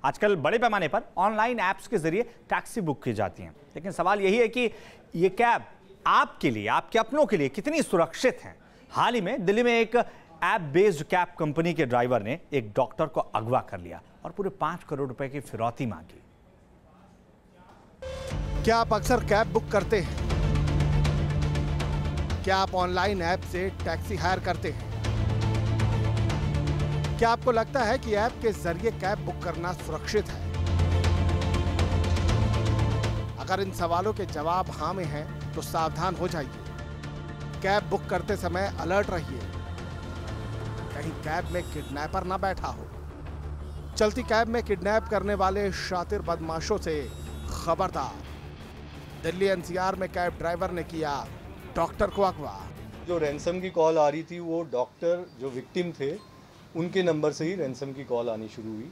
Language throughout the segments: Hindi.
आजकल बड़े पैमाने पर ऑनलाइन ऐप्स के जरिए टैक्सी बुक की जाती हैं, लेकिन सवाल यही है कि ये कैब आपके लिए, आपके अपनों के लिए कितनी सुरक्षित हैं। हाल ही में दिल्ली में एक ऐप बेस्ड कैब कंपनी के ड्राइवर ने एक डॉक्टर को अगवा कर लिया और पूरे 5 करोड़ रुपए की फिरौती मांगी। क्या आप अक्सर कैब बुक करते हैं? क्या आप ऑनलाइन ऐप से टैक्सी हायर करते हैं? क्या आपको लगता है कि ऐप के जरिए कैब बुक करना सुरक्षित है? अगर इन सवालों के जवाब हाँ में हैं, तो सावधान हो जाइए। कैब बुक करते समय अलर्ट रहिए, कहीं कैब में किडनैपर ना बैठा हो। चलती कैब में किडनैप करने वाले शातिर बदमाशों से खबरदार। दिल्ली एनसीआर में कैब ड्राइवर ने किया डॉक्टर को अगवा। जो रैंसम की कॉल आ रही थी, वो डॉक्टर जो विक्टिम थे उनके नंबर से ही रैंसम की कॉल आनी शुरू हुई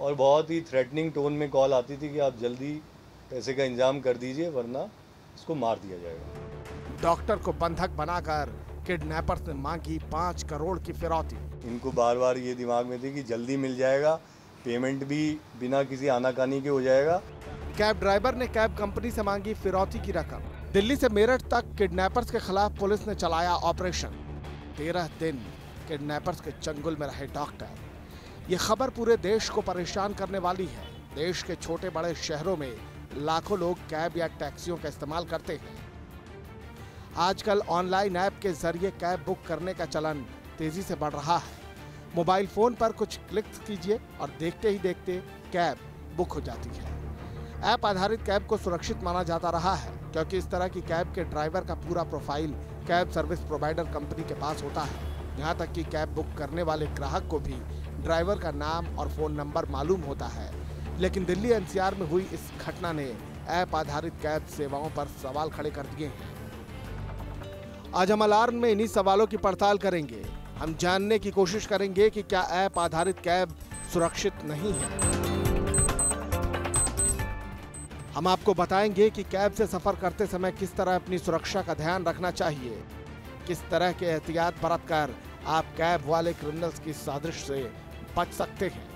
और बहुत ही थ्रेटनिंग टोन में कॉल आती थी कि आप जल्दी पैसे का इंतजाम कर दीजिए वरना इसको मार दिया जाएगा। डॉक्टर को बंधक बनाकर किडनैपर्स ने मांगी 5 करोड़ की फिरौती। इनको बार बार ये दिमाग में थी कि जल्दी मिल जाएगा, पेमेंट भी बिना किसी आनाकानी के हो जाएगा। कैब ड्राइवर ने कैब कंपनी से मांगी फिरौती की रकम। दिल्ली से मेरठ तक किडनैपर्स के खिलाफ पुलिस ने चलाया ऑपरेशन। 13 दिन किडनैपर्स के चंगुल में रहे डॉक्टर। ये खबर पूरे देश को परेशान करने वाली है। देश के छोटे बड़े शहरों में लाखों लोग कैब या टैक्सियों का इस्तेमाल करते हैं। आजकल ऑनलाइन ऐप के जरिए कैब बुक करने का चलन तेजी से बढ़ रहा है। मोबाइल फोन पर कुछ क्लिक कीजिए और देखते ही देखते कैब बुक हो जाती है। ऐप आधारित कैब को सुरक्षित माना जाता रहा है, क्योंकि इस तरह की कैब के ड्राइवर का पूरा profile cab service provider company के पास होता है। यहाँ तक कि कैब बुक करने वाले ग्राहक को भी ड्राइवर का नाम और फोन नंबर मालूम होता है। लेकिन दिल्ली एनसीआर में हुई इस घटना ने ऐप आधारित कैब सेवाओं पर सवाल खड़े कर दिए हैं। आज हम अलार्म में इन्हीं सवालों की पड़ताल करेंगे। हम जानने की कोशिश करेंगे कि क्या ऐप आधारित कैब सुरक्षित नहीं है। हम आपको बताएंगे कि कैब से सफर करते समय किस तरह अपनी सुरक्षा का ध्यान रखना चाहिए, किस तरह के एहतियात बरतकर आप कैब वाले क्रिमिनल्स की साजिश से बच सकते हैं।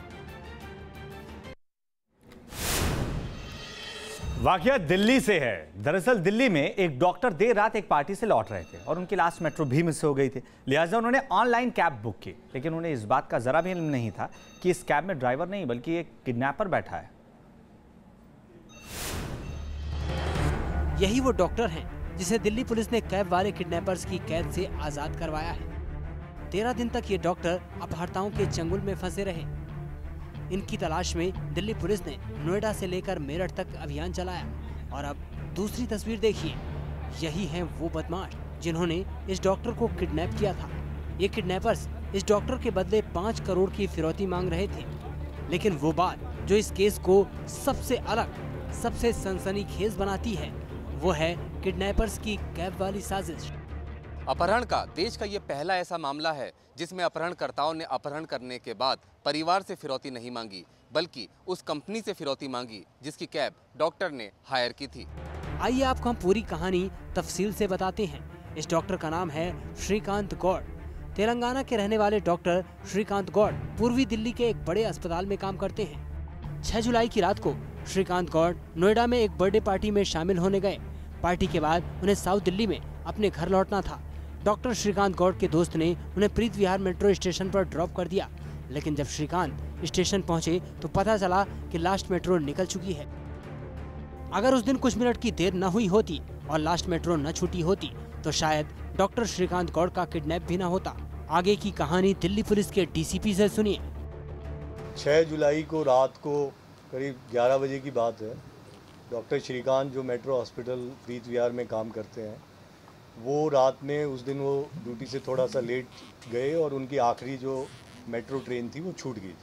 वाकया दिल्ली से है। दरअसल दिल्ली में एक डॉक्टर देर रात एक पार्टी से लौट रहे थे और उनकी लास्ट मेट्रो भी मिस हो गई थी। लिहाजा उन्होंने ऑनलाइन कैब बुक की, लेकिन उन्हें इस बात का जरा भी इल्म नहीं था कि इस कैब में ड्राइवर नहीं बल्कि एक किडनैपर बैठा है। यही वो डॉक्टर हैं जिसे दिल्ली पुलिस ने कैब वाले किडनैपर्स की कैद से आजाद करवाया है। 13 दिन तक ये डॉक्टर अपहर्ताओं के चंगुल में फंसे रहे। इनकी तलाश में दिल्ली पुलिस ने नोएडा से लेकर मेरठ तक अभियान चलाया। और अब दूसरी तस्वीर देखिए, यही हैं वो बदमाश जिन्होंने इस डॉक्टर को किडनैप किया था। ये किडनैपर्स इस डॉक्टर के बदले 5 करोड़ की फिरौती मांग रहे थे। लेकिन वो बात जो इस केस को सबसे अलग, सबसे सनसनीखेज बनाती है, वो है किडनैपर्स की कैब वाली साजिश। अपहरण का देश का ये पहला ऐसा मामला है जिसमें अपहरणकर्ताओं ने अपहरण करने के बाद परिवार से फिरौती नहीं मांगी, बल्कि उस कंपनी से फिरौती मांगी जिसकी कैब डॉक्टर ने हायर की थी। आइए आपको हम पूरी कहानी तफसील से बताते हैं। इस डॉक्टर का नाम है श्रीकांत गौड़। तेलंगाना के रहने वाले डॉक्टर श्रीकांत गौड़ पूर्वी दिल्ली के एक बड़े अस्पताल में काम करते हैं। 6 जुलाई की रात को श्रीकांत गौड़ नोएडा में एक बर्थडे पार्टी में शामिल होने गए। पार्टी के बाद उन्हें साउथ दिल्ली में अपने घर लौटना था। डॉक्टर श्रीकांत गौड़ के दोस्त ने उन्हें प्रीत विहार मेट्रो स्टेशन पर ड्रॉप कर दिया। लेकिन जब श्रीकांत स्टेशन पहुंचे तो पता चला कि लास्ट मेट्रो निकल चुकी है। अगर उस दिन कुछ मिनट की देर न हुई होती और लास्ट मेट्रो न छूटी होती तो शायद डॉक्टर श्रीकांत गौड़ का किडनैप भी न होता। आगे की कहानी दिल्ली पुलिस के डीसीपी से सुनिए। 6 जुलाई को रात को करीब 11 बजे की बात है। डॉक्टर श्रीकांत जो मेट्रो हॉस्पिटल प्रीत विहार में काम करते हैं, वो रात में उस दिन वो ड्यूटी से थोड़ा सा लेट गए और उनकी आखिरी जो मेट्रो ट्रेन थी वो छूट गई थी।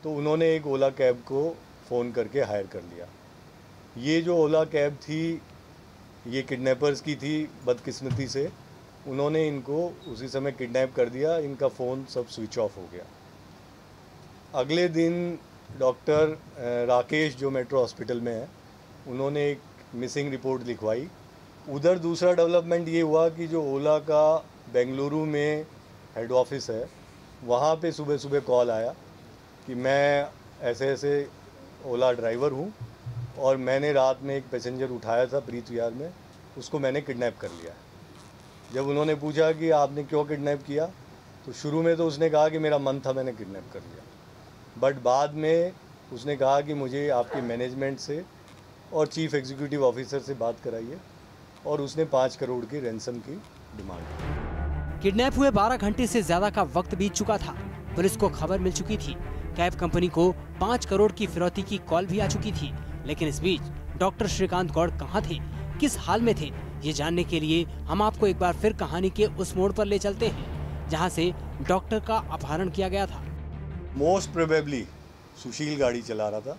तो उन्होंने एक ओला कैब को फ़ोन करके हायर कर लिया। ये जो ओला कैब थी ये किडनैपर्स की थी। बदकिस्मती से उन्होंने इनको उसी समय किडनैप कर दिया। इनका फ़ोन सब स्विच ऑफ हो गया। अगले दिन डॉक्टर राकेश जो मेट्रो हॉस्पिटल में है, उन्होंने एक मिसिंग रिपोर्ट लिखवाई। उधर दूसरा डेवलपमेंट ये हुआ कि जो ओला का बेंगलुरु में हेड ऑफिस है, वहाँ पे सुबह सुबह कॉल आया कि मैं ऐसे ऐसे ओला ड्राइवर हूँ और मैंने रात में एक पैसेंजर उठाया था प्रीत विहार में, उसको मैंने किडनैप कर लिया। जब उन्होंने पूछा कि आपने क्यों किडनैप किया, तो शुरू में तो उसने कहा कि मेरा मन था, मैंने किडनैप कर लिया। बट बाद में उसने कहा कि मुझे आपके मैनेजमेंट से और चीफ एग्जीक्यूटिव ऑफिसर से बात कराइए, और उसने 5 करोड़ की रैंसम की डिमांड की। किडनैप हुए 12 घंटे से ज्यादा का वक्त बीत चुका था। पुलिस को खबर मिल चुकी थी। कैब कंपनी को 5 करोड़ की फिरौती की कॉल भी आ चुकी थी। लेकिन इस बीच डॉक्टर श्रीकांत गौड़ कहाँ थे, किस हाल में थे, ये जानने के लिए हम आपको एक बार फिर कहानी के उस मोड़ पर ले चलते हैं जहाँ से डॉक्टर का अपहरण किया गया था। मोस्ट प्रोबेबली सुशील गाड़ी चला रहा था।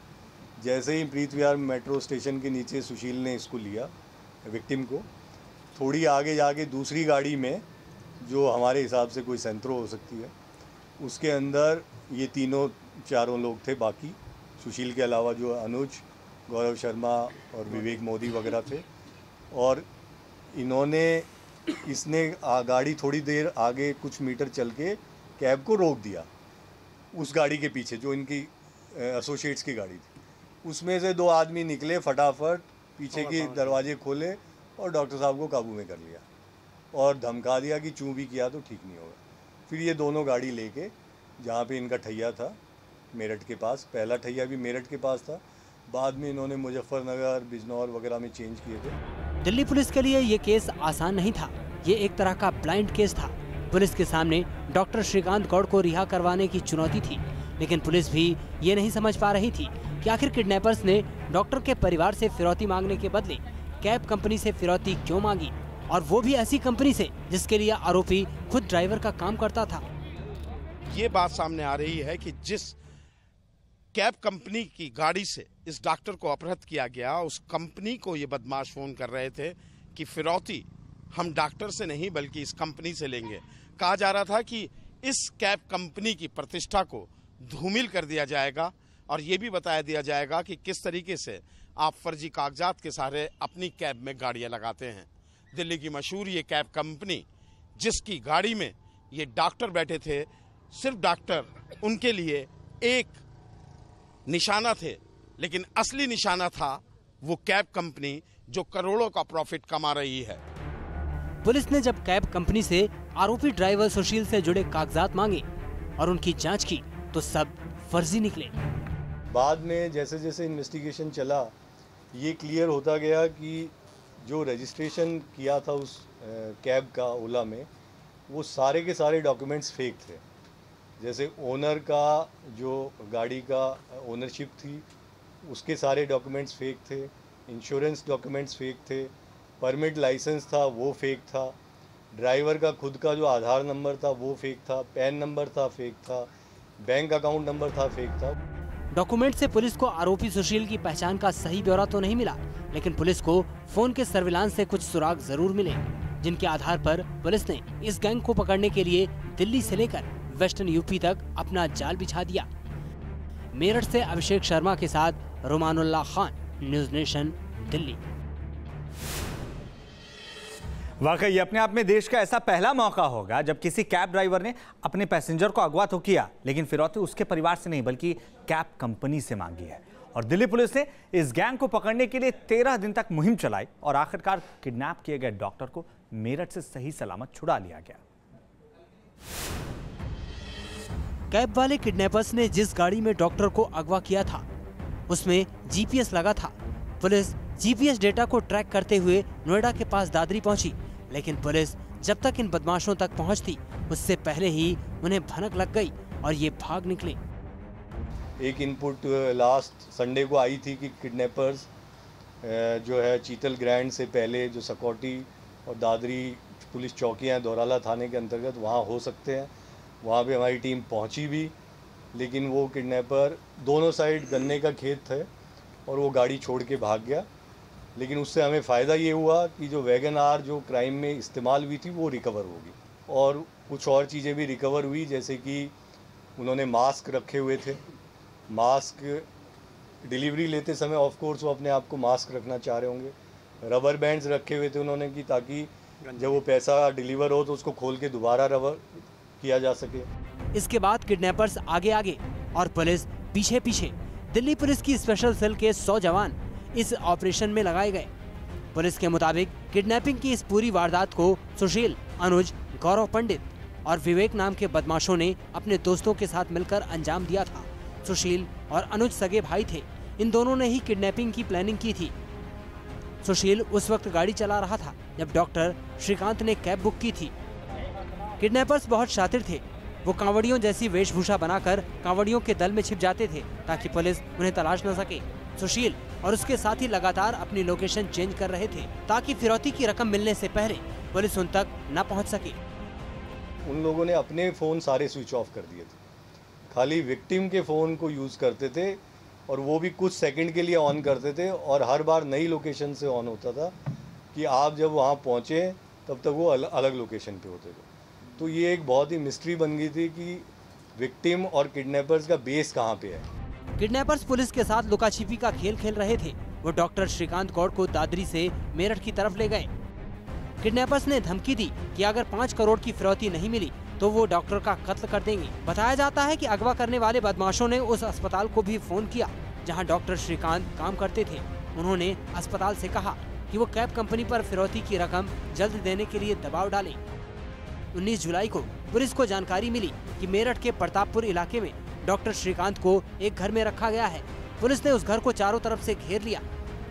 जैसे ही प्रीत विहार मेट्रो स्टेशन के नीचे सुशील ने इसको लिया, विक्टिम को, थोड़ी आगे जाके दूसरी गाड़ी में, जो हमारे हिसाब से कोई सेंट्रो हो सकती है, उसके अंदर ये तीनों चारों लोग थे। बाकी सुशील के अलावा जो अनुज, गौरव शर्मा और विवेक मोदी वगैरह थे। और इसने गाड़ी थोड़ी देर आगे कुछ मीटर चल के कैब को रोक दिया उस गाड़ी के पीछे, जो इनकी एसोसिएट्स की गाड़ी थी। उसमें से 2 आदमी निकले, फटाफट पीछे के दरवाजे खोले और डॉक्टर साहब को काबू में कर लिया और धमका दिया कि चूं भी किया तो ठीक नहीं होगा। फिर ये दोनों गाड़ी लेके जहाँ पे इनका ठैया था मेरठ के पास, पहला ठैया भी मेरठ के पास था, बाद में इन्होंने मुजफ्फरनगर, बिजनौर वगैरह में चेंज किए थे। दिल्ली पुलिस के लिए ये केस आसान नहीं था। ये एक तरह का ब्लाइंड केस था। पुलिस के सामने डॉक्टर श्रीकांत गौड़ को रिहा करवाने की चुनौती थी, लेकिन पुलिस भी ये नहीं समझ पा रही थी कि आखिर किडनैपर्स ने डॉक्टर के परिवार से फिरौती मांगने के बदले कैब कंपनी से फिरौती क्यों मांगी, और वो भी ऐसी कंपनी से जिसके लिए आरोपी खुद ड्राइवर का काम करता था। ये बात सामने आ रही है कि जिस कैब कंपनी की गाड़ी से इस डॉक्टर को अपहृत किया गया, उस कंपनी को ये बदमाश फोन कर रहे थे कि फिरौती हम डॉक्टर से नहीं बल्कि इस कंपनी से लेंगे। कहा जा रहा था कि इस कैब कंपनी की प्रतिष्ठा को धूमिल कर दिया जाएगा और ये भी बताया दिया जाएगा कि किस तरीके से आप फर्जी कागजात के सहारे अपनी कैब में गाड़ियां लगाते हैं। दिल्ली की मशहूर ये कैब कंपनी, जिसकी गाड़ी में ये डॉक्टर बैठे थे, सिर्फ डॉक्टर उनके लिए एक निशाना थे, लेकिन असली निशाना था वो कैब कंपनी जो करोड़ों का प्रॉफिट कमा रही है। पुलिस ने जब कैब कंपनी से आरोपी ड्राइवर सुशील से जुड़े कागजात मांगे और उनकी जांच की तो सब फर्जी निकले। बाद में जैसे जैसे इन्वेस्टिगेशन चला, ये क्लियर होता गया कि जो रजिस्ट्रेशन किया था उस कैब का ओला में, वो सारे के सारे डॉक्यूमेंट्स फेक थे। जैसे ओनर का जो गाड़ी का ओनरशिप थी, उसके सारे डॉक्यूमेंट्स फेक थे, इंश्योरेंस डॉक्यूमेंट्स फेक थे, परमिट लाइसेंस था वो फेक था, ड्राइवर का खुद का जो आधार नंबर था वो फेक था, पैन नंबर था फेक था, बैंक अकाउंट नंबर था फेक था। डॉक्यूमेंट से पुलिस को आरोपी सुशील की पहचान का सही ब्यौरा तो नहीं मिला, लेकिन पुलिस को फोन के सर्विलांस से कुछ सुराग जरूर मिले, जिनके आधार पर पुलिस ने इस गैंग को पकड़ने के लिए दिल्ली से लेकर वेस्टर्न यूपी तक अपना जाल बिछा दिया। मेरठ से अभिषेक शर्मा के साथ रुमानुल्लाह खान, न्यूज़ नेशन, दिल्ली। वाकई अपने आप में देश का ऐसा पहला मौका होगा जब किसी कैब ड्राइवर ने अपने पैसेंजर को अगवा तो किया, लेकिन फिरौती उसके परिवार से नहीं बल्कि कैब कंपनी से मांगी है। और दिल्ली पुलिस ने इस गैंग को पकड़ने के लिए 13 दिन तक मुहिम चलाई और आखिरकार किडनैप किए गए डॉक्टर को मेरठ से सही सलामत छुड़ा लिया गया। कैब वाले किडनैपर्स ने जिस गाड़ी में डॉक्टर को अगवा किया था उसमें जीपीएस लगा था। पुलिस जीपीएस डेटा को ट्रैक करते हुए नोएडा के पास दादरी पहुंची, लेकिन पुलिस जब तक इन बदमाशों तक पहुंचती उससे पहले ही उन्हें भनक लग गई और ये भाग निकले। एक इनपुट लास्ट संडे को आई थी कि किडनैपर्स जो है चीतल ग्रैंड से पहले जो सकौटी और दादरी पुलिस चौकियां दोराला थाने के अंतर्गत वहां हो सकते हैं। वहां पे हमारी टीम पहुंची भी, लेकिन वो किडनैपर दोनों साइड गन्ने का खेत है और वो गाड़ी छोड़ के भाग गया। लेकिन उससे हमें फ़ायदा ये हुआ कि जो वैगन आर जो क्राइम में इस्तेमाल हुई थी वो रिकवर होगी और कुछ और चीज़ें भी रिकवर हुई, जैसे कि उन्होंने मास्क रखे हुए थे। मास्क डिलीवरी लेते समय ऑफ कोर्स वो अपने आप को मास्क रखना चाह रहे होंगे। रबर बैंड्स रखे हुए थे उन्होंने कि ताकि जब वो पैसा डिलीवर हो तो उसको खोल के दोबारा रबर किया जा सके। इसके बाद किडनैपर्स आगे आगे और पुलिस पीछे पीछे दिल्ली पुलिस की स्पेशल सेल के 100 जवान इस ऑपरेशन में लगाए गए। पुलिस के मुताबिक किडनैपिंग की इस पूरी वारदात को सुशील, अनुज, गौरव पंडित और विवेक नाम के बदमाशों ने अपने दोस्तों के साथ मिलकर अंजाम दिया था। सुशील और अनुज सगे भाई थे। इन दोनों ने ही किडनैपिंग की प्लानिंग की थी। सुशील उस वक्त गाड़ी चला रहा था जब डॉक्टर श्रीकांत ने कैब बुक की थी। किडनैपर्स बहुत शातिर थे। वो कांवड़ियों जैसी वेशभूषा बनाकर कांवड़ियों के दल में छिप जाते थे ताकि पुलिस उन्हें तलाश न सके। सुशील और उसके साथी लगातार अपनी लोकेशन चेंज कर रहे थे ताकि फिरौती की रकम मिलने से पहले पुलिस उन तक न पहुंच सके। उन लोगों ने अपने फ़ोन सारे स्विच ऑफ कर दिए थे, खाली विक्टिम के फ़ोन को यूज़ करते थे और वो भी कुछ सेकंड के लिए ऑन करते थे और हर बार नई लोकेशन से ऑन होता था कि आप जब वहाँ पहुँचे तब तक वो अलग लोकेशन पे होते थे। तो ये एक बहुत ही मिस्ट्री बन गई थी कि विक्टिम और किडनैपर्स का बेस कहाँ पे है। किडनैपर्स पुलिस के साथ लुका छिपी का खेल खेल रहे थे। वो डॉक्टर श्रीकांत गौड़ को दादरी से मेरठ की तरफ ले गए। किडनैपर्स ने धमकी दी कि अगर 5 करोड़ की फिरौती नहीं मिली तो वो डॉक्टर का कत्ल कर देंगे। बताया जाता है कि अगवा करने वाले बदमाशों ने उस अस्पताल को भी फोन किया जहां डॉक्टर श्रीकांत काम करते थे। उन्होंने अस्पताल से कहा कि वो कैब कंपनी पर फिरौती की रकम जल्द देने के लिए दबाव डालें। 19 जुलाई को पुलिस को जानकारी मिली कि मेरठ के प्रतापपुर इलाके में डॉक्टर श्रीकांत को एक घर में रखा गया है। पुलिस ने उस घर को चारों तरफ से घेर लिया।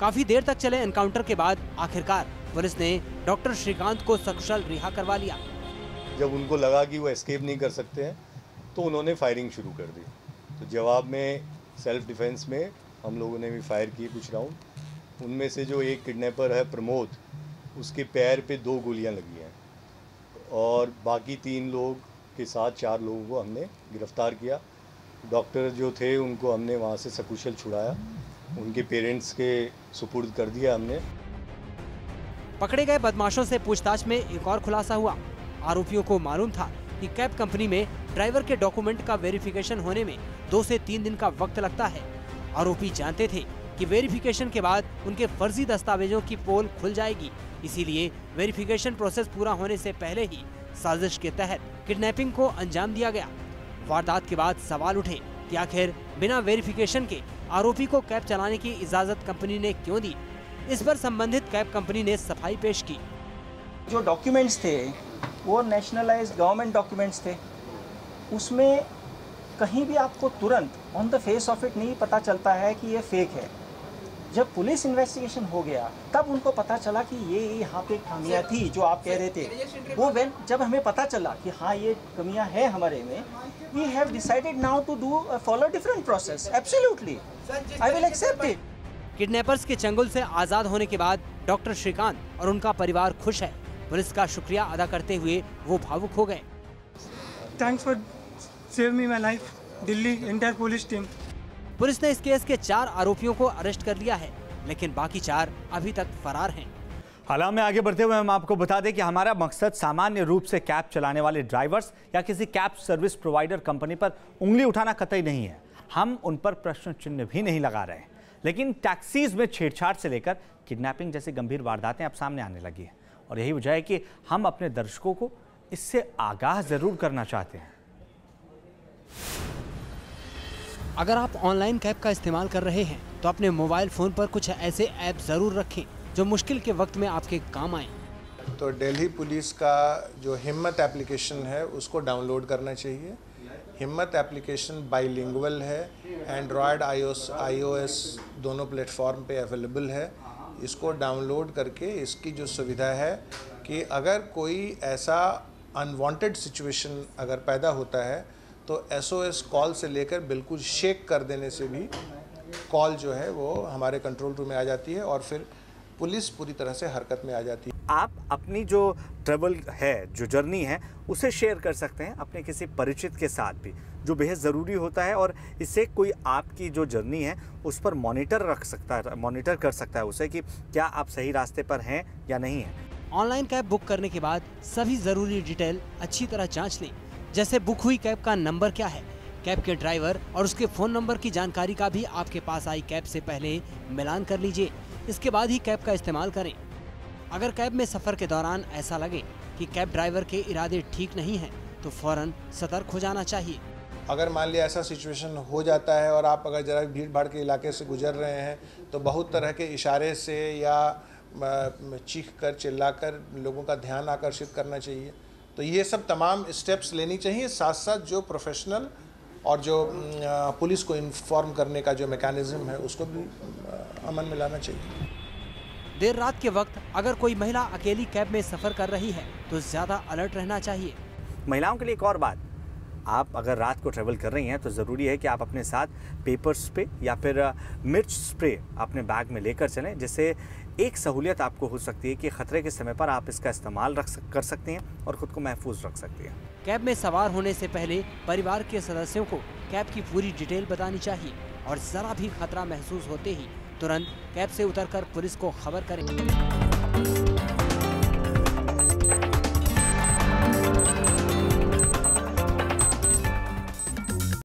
काफी देर तक चले एनकाउंटर के बाद आखिरकार पुलिस ने डॉक्टर श्रीकांत को सकुशल रिहा करवा लिया। जब उनको लगा कि वो एस्केप नहीं कर सकते हैं तो उन्होंने फायरिंग शुरू कर दी। तो जवाब में सेल्फ डिफेंस में हम लोगों ने भी फायर किए कुछ राउंड। उनमें से जो एक किडनैपर है प्रमोद, उसके पैर पे 2 गोलियां लगी हैं और बाकी 3 लोग के साथ 4 लोगों को हमने गिरफ्तार किया। डॉक्टर जो थे उनको हमने वहाँ से सकुशल छुड़ाया, उनके पेरेंट्स के सुपुर्द कर दिया हमने। पकड़े गए बदमाशों से पूछताछ में एक और खुलासा हुआ। आरोपियों को मालूम था कि कैब कंपनी में ड्राइवर के डॉक्यूमेंट का वेरिफिकेशन होने में 2 से 3 दिन का वक्त लगता है। आरोपी जानते थे कि वेरिफिकेशन के बाद उनके फर्जी दस्तावेजों की पोल खुल जाएगी, इसीलिए वेरिफिकेशन प्रोसेस पूरा होने से पहले ही साजिश के तहत किडनैपिंग को अंजाम दिया गया। वारदात के बाद सवाल उठे कि आखिर बिना वेरिफिकेशन के आरोपी को कैब चलाने की इजाजत कंपनी ने क्यों दी। इस पर संबंधित कैब कंपनी ने सफाई पेश की। जो डॉक्यूमेंट्स थे वो नेशनलाइज्ड गवर्नमेंट डॉक्यूमेंट्स थे। उसमें कहीं भी आपको तुरंत on the face of it नहीं पता चलता है कि ये फेक है। जब पुलिस इन्वेस्टिगेशन हो गया तब उनको पता चला कि ये यहाँ पे खामियां थी जो आप कह रहे थे। वो जब हमें पता चला कि हाँ ये कमियां हैं हमारे में, we have decided now to do follow different process. Absolutely I will accept it. Kidnappers के चंगुल से आजाद होने के बाद डॉक्टर श्रीकांत और उनका परिवार खुश है। पुलिस का शुक्रिया अदा करते हुए वो भावुक हो गए। Thanks for save me my life, Delhi entire police team. Police ने इस केस के 4 आरोपियों को अरेस्ट कर लिया है, लेकिन बाकी 4 अभी तक फरार हैं। हालांकि में आगे बढ़ते हुए हम आपको बता दें कि हमारा मकसद सामान्य रूप से कैब चलाने वाले ड्राइवर्स या किसी कैब सर्विस प्रोवाइडर कंपनी पर उंगली उठाना कतई नहीं है। हम उन पर प्रश्न चिन्ह भी नहीं लगा रहे हैं, लेकिन टैक्सीज में छेड़छाड़ से लेकर किडनैपिंग जैसी गंभीर वारदातें अब सामने आने लगी हैं और यही वजह है कि हम अपने दर्शकों को इससे आगाह जरूर करना चाहते हैं। अगर आप ऑनलाइन कैब का इस्तेमाल कर रहे हैं तो अपने मोबाइल फोन पर कुछ ऐसे ऐप जरूर रखें जो मुश्किल के वक्त में आपके काम आए। तो दिल्ली पुलिस का जो हिम्मत एप्लीकेशन है उसको डाउनलोड करना चाहिए। हिम्मत एप्लीकेशन बाइलिंगुअल है, एंड्रॉयड iOS दोनों प्लेटफॉर्म पे अवेलेबल है। इसको डाउनलोड करके इसकी जो सुविधा है कि अगर कोई ऐसा अनवांटेड सिचुएशन अगर पैदा होता है तो SOS कॉल से लेकर बिल्कुल शेक कर देने से भी कॉल जो है वो हमारे कंट्रोल रूम में आ जाती है और फिर पुलिस पूरी तरह से हरकत में आ जाती है। आप अपनी जो ट्रैवल है, जो जर्नी है, उसे शेयर कर सकते हैं अपने किसी परिचित के साथ भी, जो बेहद ज़रूरी होता है और इससे कोई आपकी जो जर्नी है उस पर मॉनिटर कर सकता है उसे कि क्या आप सही रास्ते पर हैं या नहीं हैं। ऑनलाइन कैब बुक करने के बाद सभी ज़रूरी डिटेल अच्छी तरह जांच लें, जैसे बुक हुई कैब का नंबर क्या है, कैब के ड्राइवर और उसके फ़ोन नंबर की जानकारी का भी आपके पास आई कैब से पहले मिलान कर लीजिए। इसके बाद ही कैब का इस्तेमाल करें। अगर कैब में सफ़र के दौरान ऐसा लगे कि कैब ड्राइवर के इरादे ठीक नहीं हैं तो फौरन सतर्क हो जाना चाहिए। अगर मान लिया ऐसा सिचुएशन हो जाता है और आप अगर ज़रा भीड़ भाड़ के इलाके से गुजर रहे हैं तो बहुत तरह के इशारे से या चीख कर चिल्ला कर लोगों का ध्यान आकर्षित करना चाहिए। तो ये सब तमाम स्टेप्स लेनी चाहिए, साथ साथ जो प्रोफेशनल और जो पुलिस को इन्फॉर्म करने का जो मैकेनिज्म है उसको भी अमल में लाना चाहिए। देर रात के वक्त अगर कोई महिला अकेली कैब में सफर कर रही है तो ज्यादा अलर्ट रहना चाहिए। महिलाओं के लिए एक और बात, आप अगर रात को ट्रैवल कर रही हैं तो ज़रूरी है कि आप अपने साथ पेपर स्प्रे या फिर मिर्च स्प्रे अपने बैग में लेकर चलें, जिससे एक सहूलियत आपको हो सकती है कि खतरे के समय पर आप इसका इस्तेमाल कर सकते हैं और ख़ुद को महफूज रख सकती हैं। कैब में सवार होने से पहले परिवार के सदस्यों को कैब की पूरी डिटेल बतानी चाहिए और ज़रा भी खतरा महसूस होते ही तुरंत कैब से उतरकर पुलिस को खबर करें।